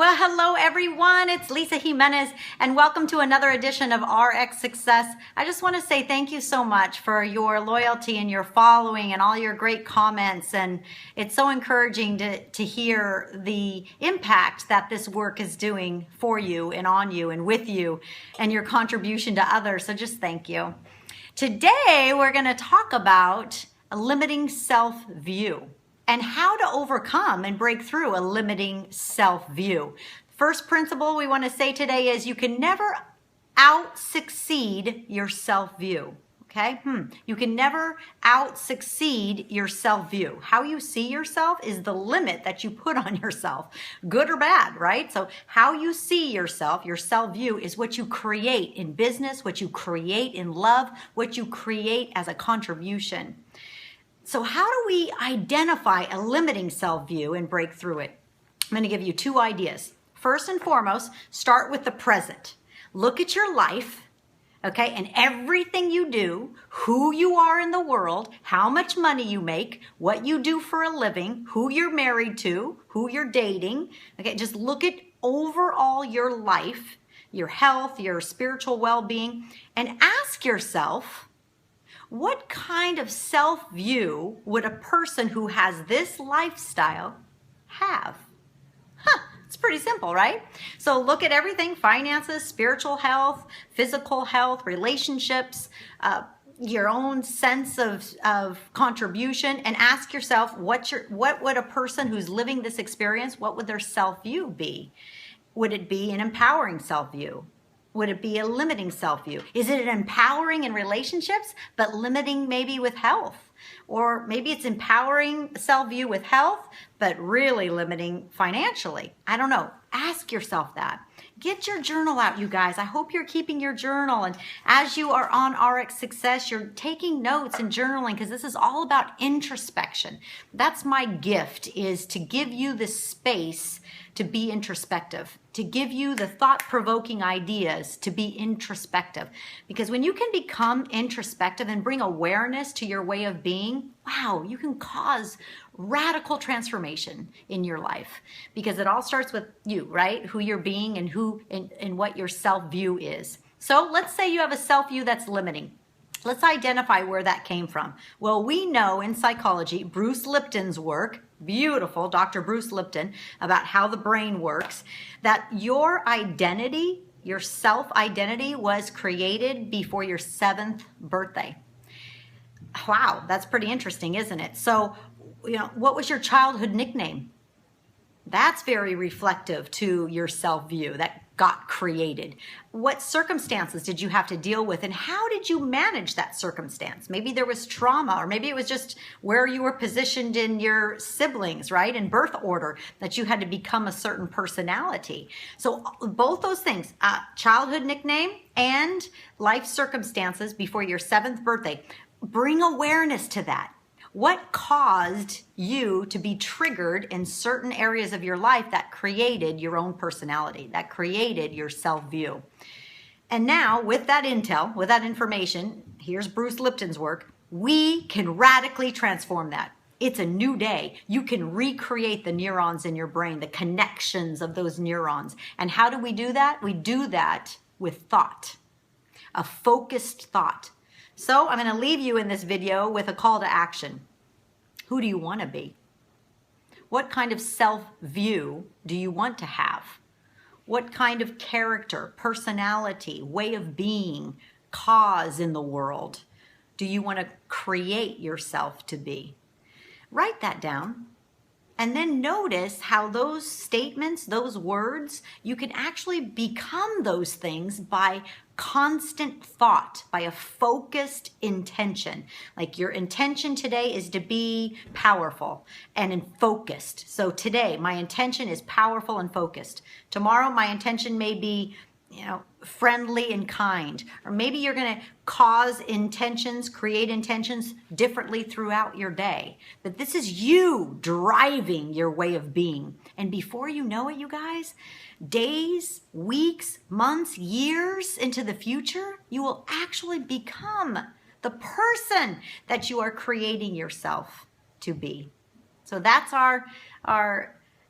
Well, hello everyone. It's Lisa Jimenez and welcome to another edition of RX Success. I just want to say thank you so much for your loyalty and your following and all your great comments. And it's so encouraging to hear the impact that this work is doing for you and on you and with you and your contribution to others. So just thank you. Today, we're going to talk about a limiting self-view and how to overcome and break through a limiting self-view. First principle we want to say today is you can never out-succeed your self-view. Okay? You can never out-succeed your self-view. How you see yourself is the limit that you put on yourself, good or bad, right? So how you see yourself, your self-view, is what you create in business, what you create in love, what you create as a contribution. So how do we identify a limiting self-view and break through it? I'm going to give you two ideas. First and foremost, start with the present. Look at your life, okay, and everything you do, who you are in the world, how much money you make, what you do for a living, who you're married to, who you're dating. Okay, just look at overall your life, your health, your spiritual well-being, and ask yourself, what kind of self-view would a person who has this lifestyle have? It's pretty simple, right? So look at everything: finances, spiritual health, physical health, relationships, your own sense of contribution, and ask yourself, what would a person who's living this experience, what would their self-view be? Would it be an empowering self-view? Would it be a limiting self-view? Is it an empowering in relationships, but limiting maybe with health? Or maybe it's empowering self-view with health, but really limiting financially. I don't know. Ask yourself that. Get your journal out, you guys. I hope you're keeping your journal. And as you are on RX Success, you're taking notes and journaling, because this is all about introspection. That's my gift, is to give you the space to be introspective, to give you the thought-provoking ideas to be introspective. Because when you can become introspective and bring awareness to your way of being, wow, you can cause radical transformation in your life. Because it all starts with you, right? Who you're being and who and what your self-view is. So let's say you have a self-view that's limiting. Let's identify where that came from. Well, we know in psychology, Bruce Lipton's work, beautiful, Dr. Bruce Lipton, about how the brain works, that your identity, your self-identity, was created before your 7th birthday. Wow, that's pretty interesting, isn't it? So, what was your childhood nickname? That's very reflective to your self-view that got created. What circumstances did you have to deal with, and how did you manage that circumstance? Maybe there was trauma, or maybe it was just where you were positioned in your siblings, right? In birth order, that you had to become a certain personality. So both those things, childhood nickname and life circumstances before your 7th birthday, bring awareness to that. What caused you to be triggered in certain areas of your life that created your own personality, that created your self-view? And now, with that intel, with that information, here's Bruce Lipton's work, we can radically transform that. It's a new day. You can recreate the neurons in your brain, the connections of those neurons. And how do we do that? We do that with thought, a focused thought. So I'm going to leave you in this video with a call to action. Who do you want to be? What kind of self-view do you want to have? What kind of character, personality, way of being, cause in the world do you want to create yourself to be? Write that down. And then notice how those statements, those words, you can actually become those things by constant thought, by a focused intention. Like your intention today is to be powerful and focused. So today, my intention is powerful and focused. Tomorrow, my intention may be, friendly and kind. Or maybe you're going to create intentions differently throughout your day. But this is you driving your way of being. And before you know it, you guys, days, weeks, months, years into the future, you will actually become the person that you are creating yourself to be. So that's our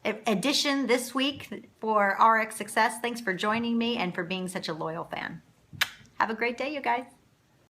edition this week for RX Success. Thanks for joining me and for being such a loyal fan. Have a great day, you guys.